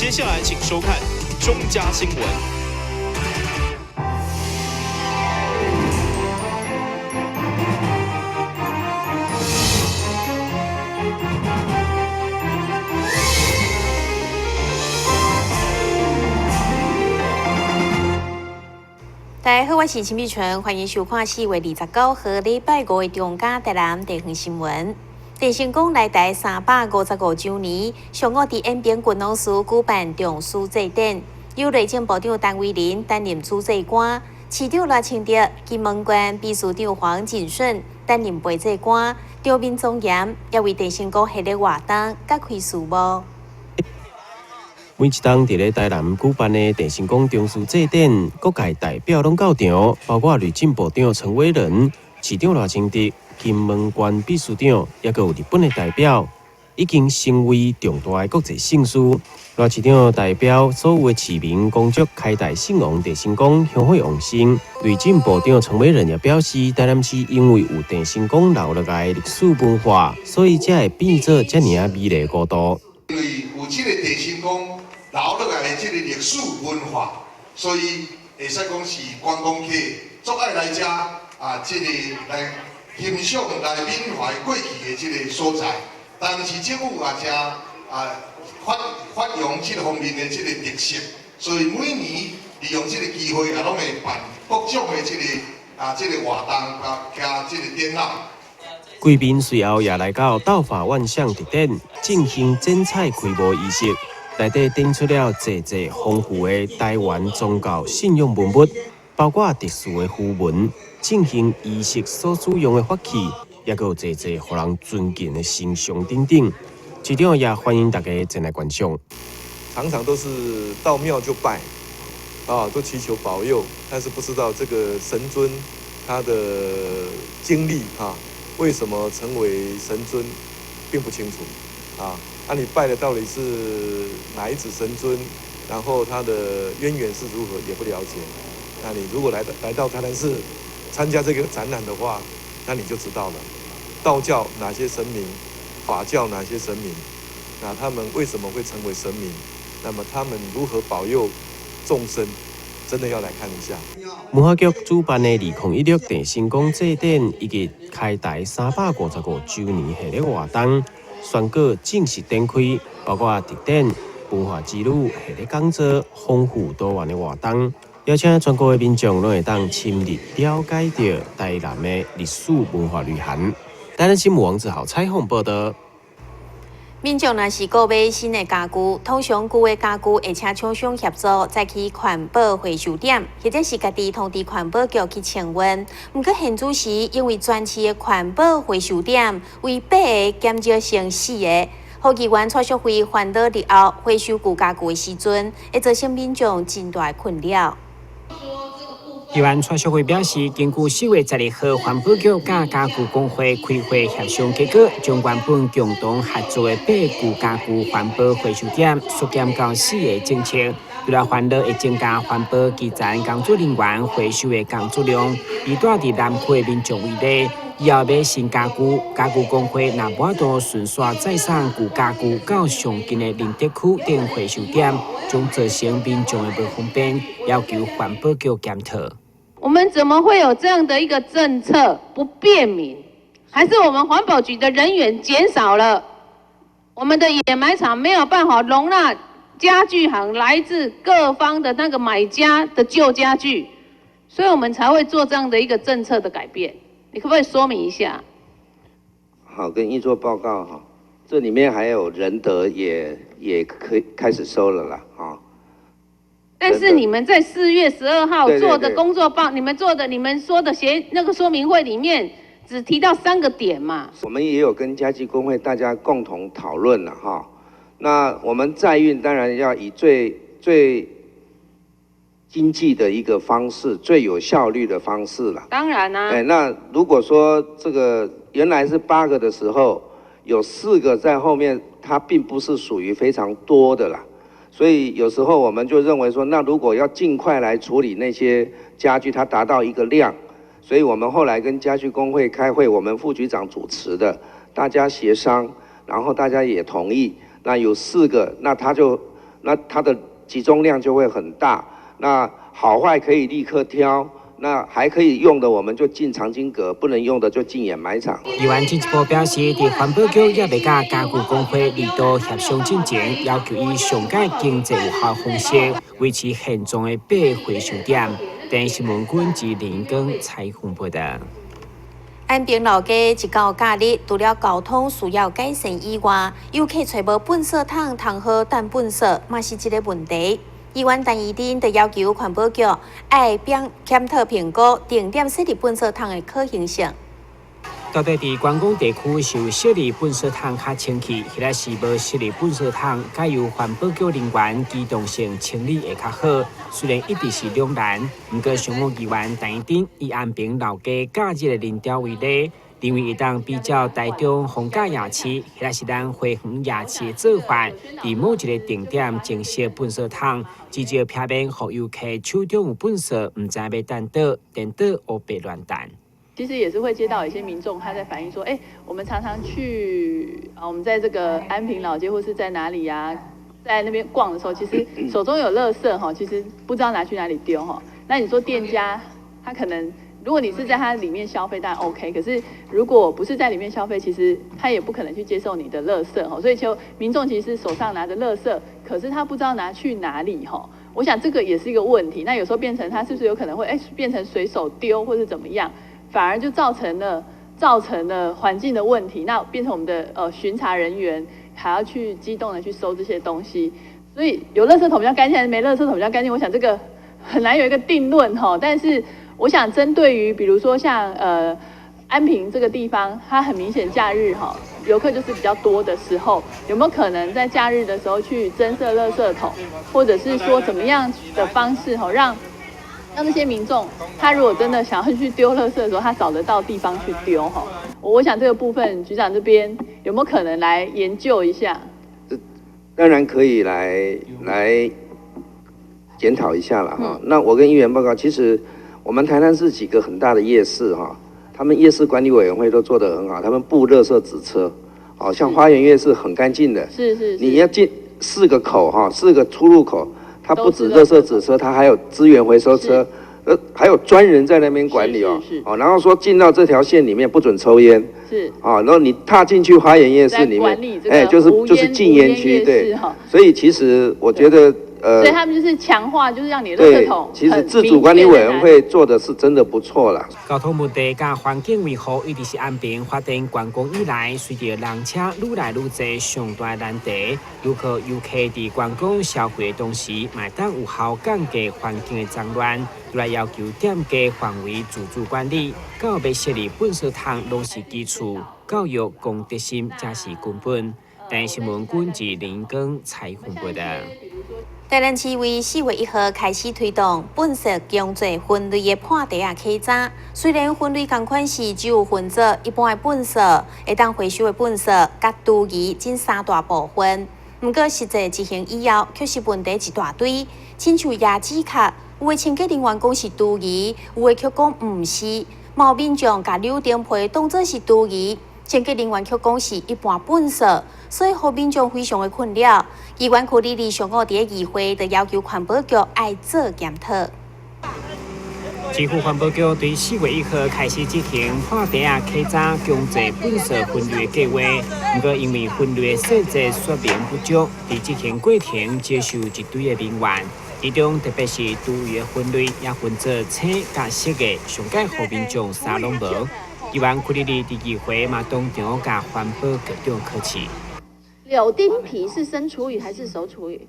接下来请收看中嘉新闻。大家好，我是陈碧纯，欢迎收看4月29号礼拜5的中嘉台南地方新闻。电信公来台355周年，上午伫延平军农司举办重视祭典，由内政部长陈伟林担任主祭官，市长赖清德、金门县秘书长黄锦顺担任陪祭官，张民总严也为电信公系列活动揭开序幕。每一档伫咧台南举办的电信公重视祭典，各界代表拢到场，包括内政部长陈伟仁、市长赖清德、金门县秘书长，也有日本的代表，已经成为重大的国际盛事。赖市长代表所有的市民恭祝开台兴旺电信公香火旺盛。内政部长陈伟仁也表示，台南市因为有电信公留落来的历史文化，所以才会变做遮尔美丽的国度。因为有这个电信公留落来的这个历史文化，所以会使讲是观光客足爱来遮这个来欣赏、来缅怀过去的这个所在。但是政府也发扬这个方面的这个特色，所以每年利用这个机会，也拢会办各种的这个活动加这个展览。贵宾随后也来到斗法万象特典进行剪彩开幕仪式。内底展出了侪丰富的台湾宗教信仰文物，包括特殊的符文、进行仪式所使用的法器，也有侪互人尊敬的形象等等。市长也欢迎大家前来观赏。常常都是到庙就拜，都祈求保佑，但是不知道这个神尊他的经历为什么成为神尊，并不清楚你拜的到底是哪一子神尊，然后他的渊源是如何，也不了解。那你如果来到台南市参加这个展览的话，那你就知道了，道教哪些神明，法教哪些神明，那他们为什么会成为神明？那么他们如何保佑众生？真的要来看一下。文化局主办的2016电信公祭典以及开台355周年系列活动。宣告正式展开，包括特典、文化之旅系列讲座、丰富多元的活动，邀请全国的民众拢会当深入了解到台南的历史文化内涵。台南新闻王志豪采访报道。民众若是购买新的家具，通常旧的家具会请厂商协助再去环保回收点，或者是家己通知环保局去清运。不过现主时，因为全市的环保回收点为8个减少成4个，好议员蔡淑惠烦恼日后回收旧家具的时阵，会造成民众真大的困扰。议员蔡淑惠表示，根据4月12号环保局甲家具工会开会协商结果，将原本共同合作的8旧家具环保回收点缩减到4个政策，为了烦恼会增加环保基层工作人员回收的工作量。以带伫南区民众为例，以后买新家具，家具工会若无法顺续再送旧家具到上近的林德区等回收点，将造成民众的不方便，要求环保局检讨。我们怎么会有这样的一个政策不便民？还是我们环保局的人员减少了？我们的掩埋场没有办法容纳家具行来自各方的那个买家的旧家具，所以我们才会做这样的一个政策的改变。你可不可以说明一下？好，跟议座报告哈，这里面还有仁德也可以开始收了啦，但是你们在4月12号做的工作报，你们说的那个说明会里面，只提到3个点嘛。我们也有跟家具工会大家共同讨论了哈。那我们载运当然要以最经济的一个方式，最有效率的方式了。当然啊。那如果说这个原来是8个的时候，有4个在后面，它并不是属于非常多的啦。所以有时候我们就认为说，那如果要尽快来处理那些家具，它达到一个量，所以我们后来跟家具工会开会，我们副局长主持的，大家协商，然后大家也同意，那有4个，那他就那它的集中量就会很大。那好坏可以立刻挑，那还可以用的我们就进藏经阁，不能用的就进掩埋场。议员进一步表示，伫环保局也未甲加固工会二度协商进前，要求以上届经济有效方式维持现状的8回收点。电新闻军及林根采访报道。安平老街一到假日，除了交通需要改善以外，游客找无粪扫桶通好等粪扫，嘛是一个问题。议员陈怡丁就要求环保局爱检讨评估定点设立粪扫桶的可行性。到底伫观光地区是有设立粪扫桶较清气，或者是无设立粪扫桶，该由环保局人员机动性清理会较好。虽然一直是两难，不过上午议员陈怡丁以安平老街假日的人潮为例，认为一旦比较台中逢甲夜市，或者是咱花园夜市的做法，伫某一个定点正设粪扫桶，至少避免互游客手中有粪扫，唔知要等倒，颠倒黑白乱弹。其实也是会接到一些民众他在反映说，我们常常去我们在这个安平老街或是在哪里呀、在那边逛的时候，其实手中有垃圾哈，其实不知道拿去哪里丢哈。那你说店家他可能，如果你是在他里面消费，当然 OK。可是如果不是在里面消费，其实他也不可能去接受你的垃圾哈。所以就民众其实手上拿着垃圾，可是他不知道拿去哪里哈。我想这个也是一个问题。那有时候变成他是不是有可能会变成随手丢或是怎么样？反而就造成了环境的问题，那变成我们的巡查人员还要去机动的去收这些东西，所以有垃圾桶比较干净还是没垃圾桶比较干净，我想这个很难有一个定论哈。但是我想针对于比如说像安平这个地方，它很明显假日哈游客就是比较多的时候，有没有可能在假日的时候去增设垃圾桶，或者是说怎么样的方式哈让那些民众，他如果真的想要去丢垃圾的时候，他找得到地方去丢哈。我想这个部分局长这边有没有可能来研究一下？当然可以来检讨一下了哈。那我跟议员报告，其实我们台南市几个很大的夜市哈，他们夜市管理委员会都做得很好，他们布垃圾纸车，像花园夜市很干净的。是。你要进4个口哈，4个出入口。它不止垃圾纸车，它还有资源回收车，还有专人在那边管理然后说进到这条线里面不准抽烟，然后你踏进去花园夜市里面，就是禁烟区，对，所以其实我觉得所以他们就是强化，就是让你垃圾桶。其实自主管理委员会做的是真的不错啦。交通问题甲环境维护一直是安平发展观光以来，随着人车愈来愈多上大难题。如果游客伫观光消费的同时，买当有效降低环境的脏乱，就来要求店家范围自主管理，到要设立粪扫桶拢是基础，教育公德心才是根本。但新闻军及林根采访报道。台南市为4月1号开始推动粪扫工作分类的破地啊起早。虽然分类同款是只有分做一般的粪扫、会当回收的粪扫、甲厨余这3大部分。不过实际执行以后，却是问题一大堆。亲像椰子壳，有的清洁人员讲是厨余，有的却讲唔是。某民众把柳丁皮当作是厨余。清洁人员却讲是一般粪扫，所以互民众非常的困扰。议员柯丽丽上午伫议会，就要求环保局爱做检讨。支付环保局对4月1号开始执行破地啊起早强制粪扫分类的计划，不过因为分类的细节说明不足，伫执行过程接受一堆的人员。其中特别是厨余的分类，也分做青甲色的，上届互民众啥拢无。议员柯丽丽伫议会嘛当场甲环保局长客气。柳丁皮是生厨余还是熟厨余？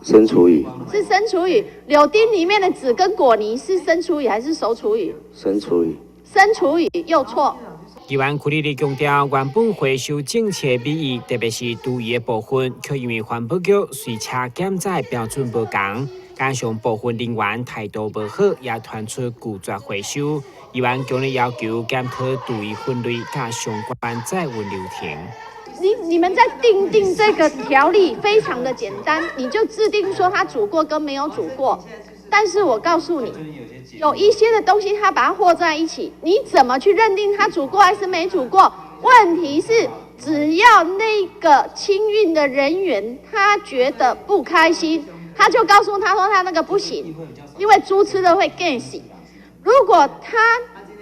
生厨余。是生厨余。柳丁里面的籽跟果泥是生厨余还是熟厨余？生厨余。生厨余又错。议员柯丽丽强调，原本回收政策的美意，特别是厨余的部分，却因为环保局随车检查标准不同，加上部分人员态度不好，也传出拒绝回收。议员强烈要求检讨厨余分类甲相关载运流程。你们在定这个条例非常的简单，你就制定说他煮过跟没有煮过。但是我告诉你，有一些的东西他把它和在一起，你怎么去认定他煮过还是没煮过？问题是，只要那个清运的人员他觉得不开心，他就告诉他说他那个不行，因为猪吃了会更死。如果他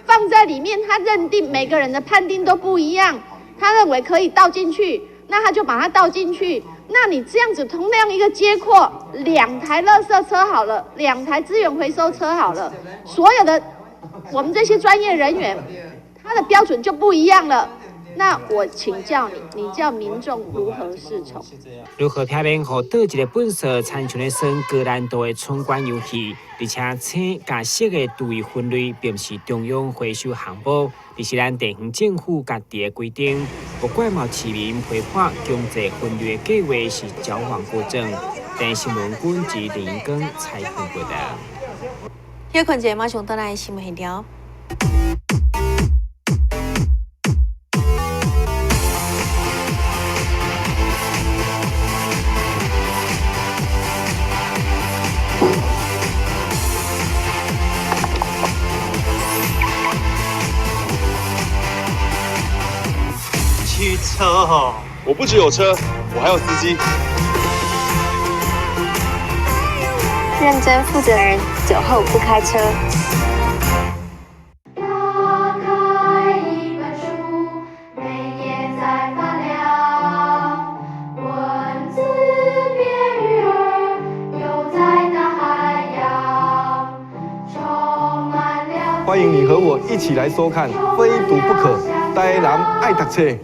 放在里面，他认定每个人的判定都不一样，他认为可以倒进去，那他就把它倒进去。那你这样子同样一个街廓，2台垃圾车好了，2台资源回收车好了，所有的我们这些专业人员，他的标准就不一样了。那我请教你，你叫民众如何适从？如何避免和倒一个本色参像咧耍高难度的闯关游戏，而且青甲色的度位分类，并不是中央回收项目，而是咱地方政府家己的规定。不管毛市民批判经济分类的计划是矫枉过正。电新闻军及林根采访报道。休困者马上倒来新闻现场。汽车哦，我不只有车，我还有司机。认真负责人，酒后不开车。打开一本书，每页在发亮，文字变鱼儿，游在大海洋，充满了。欢迎你和我一起来收看《非读不可》，台南爱读册。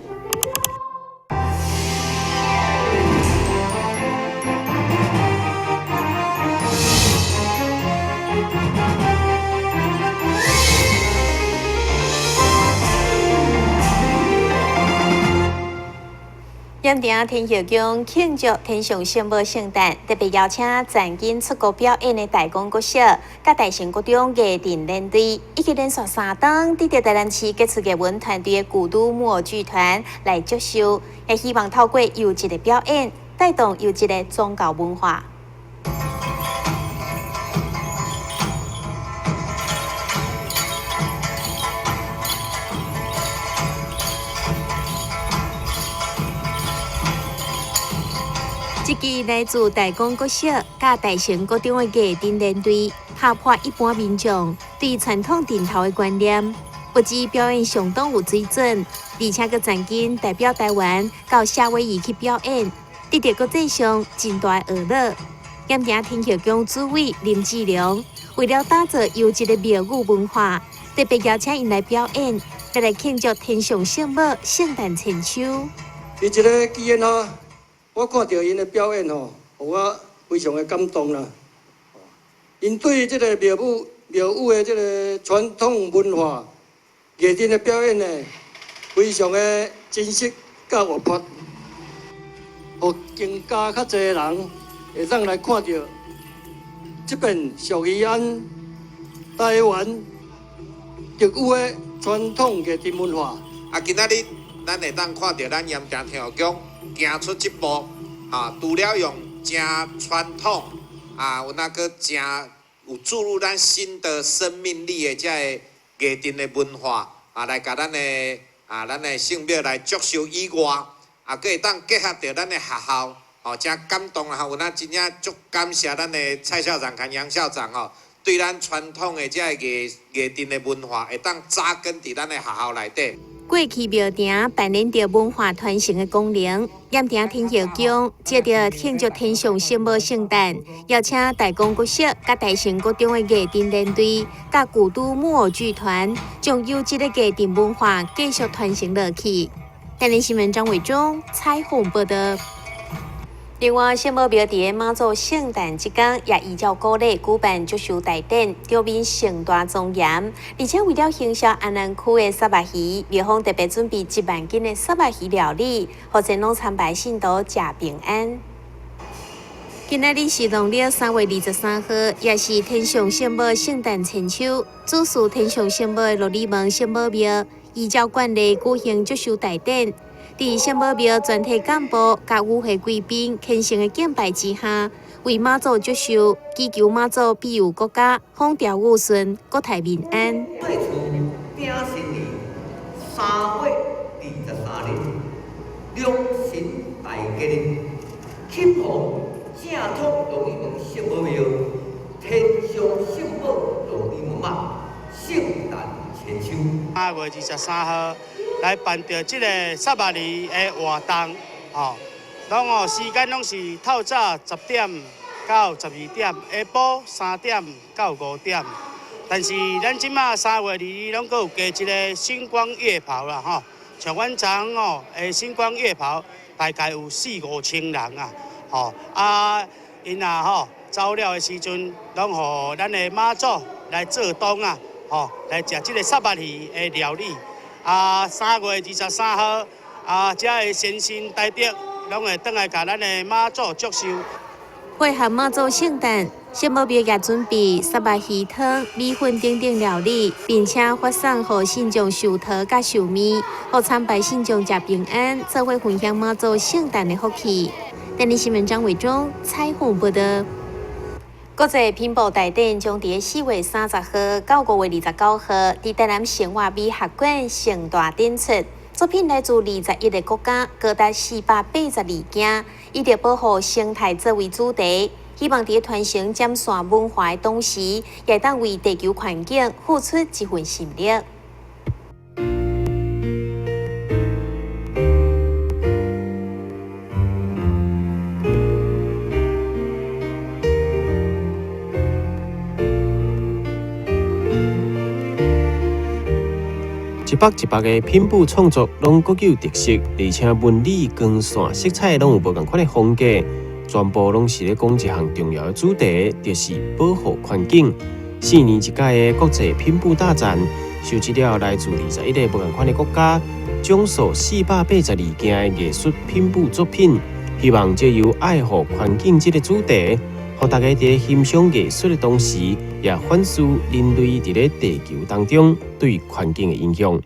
盐埕天后宫庆祝天上圣母圣诞，特别邀请曾经出国表演的大公国小、甲大成国中艺电练队，以及连续3档伫台南市杰出艺文团队的古都木偶剧团来接受，也希望透过优质的表演，带动优质的宗教文化。这支来自大公国小、甲大成国中的艺电练队，打破一般民众对传统阵头的观念，不止表演相当有水准，而且阁曾经代表台湾到夏威夷去表演，得到国际上真大的娱乐。盐埕天后宫主委林志良为了打造优质的庙宇文化，特别邀请因来表演，来庆祝天上圣母圣诞千秋。伊这个基因吼。我看到因的表演吼，互我非常的感动啦。因对这个庙宇的这个传统文化艺电的表演呢，非常的珍惜甲活泼，互更加较侪人会当来看到这边属于咱台湾特有的传统艺电文化。今仔日咱会当看到咱盐埕天后宫。行出一步除了用真传统有那个真有注入咱新的生命力的这个艺电的文化来甲咱的圣庙来祝寿以外佫会当结合着咱的学校真感动有咱真正足感谢咱的蔡校长跟杨校长对咱传统的这个艺电的文化会当扎根伫咱的学校内底。过去庙埕扮演着文化传承的功能，盐埕天后宫借着庆祝天上圣母圣诞，邀请大公国小、甲大成国中的艺电练队、甲古都木偶剧团，将优质的艺电文化继续传承落去。台南新闻张伟忠采访报道。另外，圣母庙伫马祖圣诞节天，也依照古例举办祝寿大典，场面盛大庄严。而且为了行销安南区的沙巴鱼，庙方特别准备1万斤的沙巴鱼料理，或者拢参拜信徒食平安。今仔日是农历3月23号，也是天上圣母圣诞千秋。主事天上圣母的罗里门圣母庙，依照惯例举行祝寿大典。伫圣母庙全体干部甲与会贵宾虔诚的敬拜之下，为妈祖祝寿，祈求妈祖庇佑国家，风调雨顺，国泰民安。最初鼎新年3月23日，六神大吉日，祈福正统龙仪门圣母庙，天上圣母龙仪门嘛，圣诞千秋。3月23号来办着这个萨巴里的活动，拢时间拢是透早10点到12点，下晡3点到5点。但是咱即马3月2日拢阁有加一个星光月跑啦，像阮昨的星光月跑大概有4-5千人啊，因走了的时阵，拢互咱的妈祖来做东来食即个萨巴鱼的料理。3月23号遮的先神大德拢会倒来甲咱的妈祖祝寿。配合妈祖圣诞，圣母庙也准备萨巴鱼汤、米粉等等料理，并且发送予信众寿桃甲寿面，予参拜信众食平安，做伙分享妈祖圣诞的福气。电力新闻张伟忠采访报道。国际乒乓大典将伫4月30号到5月29號，伫台南城外美學館盛大展出。作品来自21个国家，高达482件，以着保护生态作为主题，希望伫传承尖线文化的同时，也当为地球环境付出一份心力。一百个拼布创作拢各有特色，而且纹理、光线、色彩拢有无同款的风格，全部拢是咧讲一项重要的主题，就是保护环境。4年一届的国际拼布大展，收集了来自21个不同款的国家，总数482件的艺术拼布作品，希望借由爱护环境这个主题，让大家在欣赏艺术的同时，也反思人类在咧地球当中对环境的影响。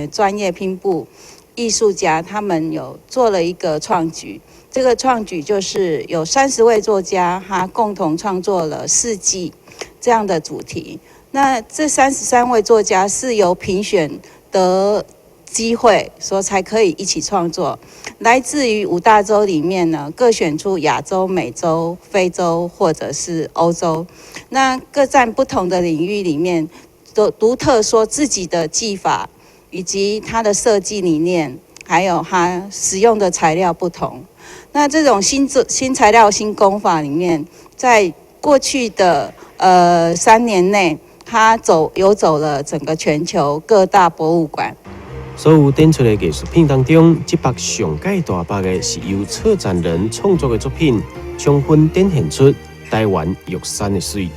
专业拼布艺术家他们有做了一个创举，这个创举就是有30位作家，他共同创作了4季这样的主题。那这33位作家是由评选得机会，所才可以一起创作。来自于5大洲里面呢，各选出亚洲、美洲、非洲或者是欧洲，那各占不同的领域里面，都独特说自己的技法，以及它的设计理念，还有它使用的材料不同。那这种新材料、新工法里面，在过去的3年内，它游走了整个全球各大博物馆。所有展出的艺术品当中，这幅上界大幅的是由策展人创作的作品，充分展现出台湾玉山的水。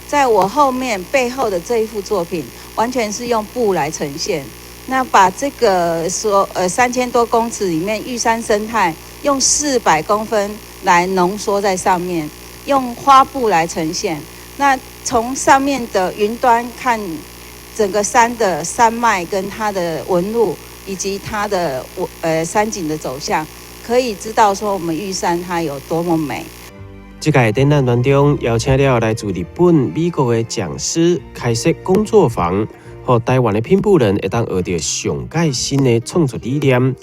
在我后面背后的这一幅作品，完全是用布来呈现。那把这个3000多公尺里面玉山生态，用400公分来浓缩在上面，用花布来呈现。那从上面的云端看整个山的山脉跟它的纹路，以及它的山景的走向，可以知道说我们玉山它有多么美。这届展览当中邀请了来自日本、美国的讲师开设工作坊，让台湾的拼布人会当学到上界新的创作理念。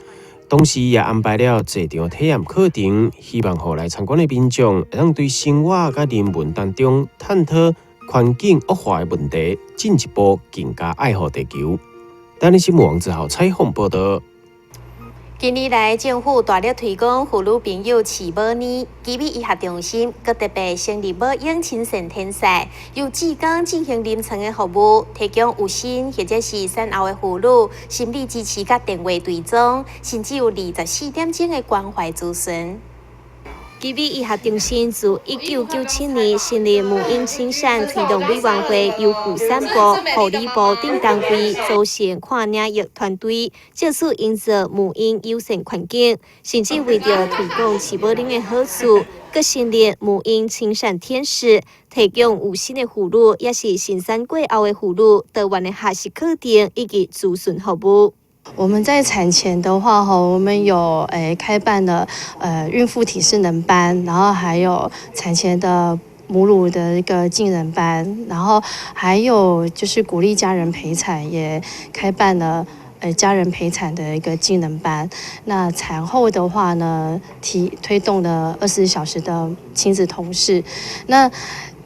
同时也安排了一场体验课程，希望让来参观的民众会当对生活甲人文当中探讨环境恶化的问题，进一步更加爱护地球。台湾新闻网之后采访报道。近年来，政府大力推广妇女朋友饲母年，基美医学中心佮特别成立母婴亲善天赛，由志工进行临床的服务，提供有薪或者是产后的妇女心理支持佮电话追踪，甚至有24点钟的关怀咨询。基美医学中心自1997年成立母婴亲善推动委员会，由妇产部、护理部等单位组成看领域团队，借此营造母婴友善环境，甚至为了推广饲母奶的好处，佮成立母婴亲善天使，提供有薪的妇女也是生产过后的妇女台湾的学习课程以及咨询服务。我们在产前的话，我们有开办了孕妇体适能班，然后还有产前的母乳的一个浸人班，然后还有就是鼓励家人陪产，也开办了家人陪产的一个技能班。那产后的话呢，推动了24小时的亲子同事。那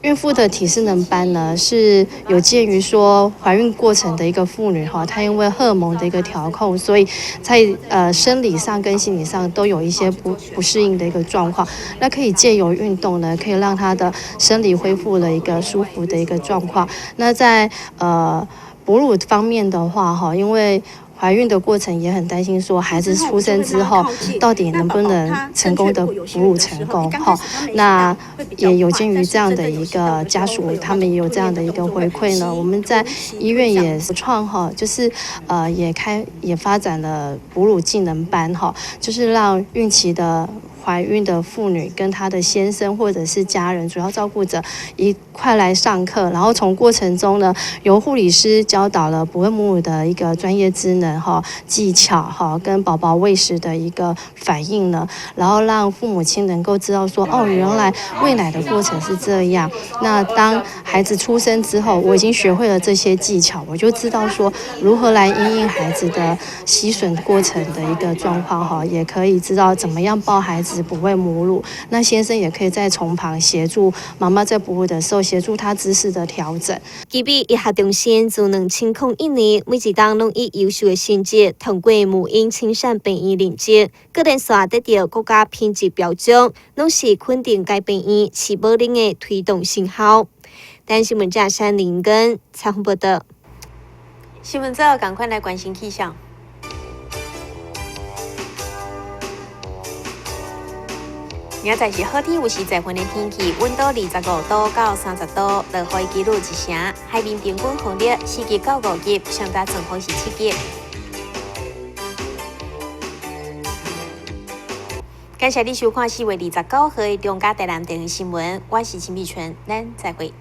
孕妇的体适能班呢，是有鉴于说怀孕过程的一个妇女她因为荷尔蒙的一个调控，所以在生理上跟心理上都有一些不适应的一个状况。那可以借由运动呢，可以让她的生理恢复了一个舒服的一个状况。那在哺乳方面的话，因为怀孕的过程也很担心，说孩子出生之后到底能不能成功的哺乳成功那也有鉴于这样的一个家属，他们也有这样的一个回馈呢。我们在医院也创就是也发展了哺乳技能班就是让孕期的怀孕的妇女跟她的先生或者是家人主要照顾者一块来上课，然后从过程中呢，由护理师教导了哺喂母乳的一个专业职能技巧跟宝宝喂食的一个反应呢，然后让父母亲能够知道说原来喂奶的过程是这样。那当孩子出生之后，我已经学会了这些技巧，我就知道说如何来因应孩子的吸吮过程的一个状况也可以知道怎么样抱孩子哺喂母乳。那先生也可以在从旁协助妈妈在哺乳的时候协助她姿势的调整。基比一下中心自2001年每一档拢以优秀的成绩通过母婴亲善病院认证，个人刷得到国家品质标准，拢是肯定该病院起保令的推动成效。但新闻家山林根采访报道。新闻之后赶快来关心气象。明仔是好天有时在份的天气，温度25度到30度，落雨几率1成，海面平均风力4级到5级，上大阵风是7级。感谢你收看4月29号的中嘉台南电视新闻，我是陈碧纯，咱再会。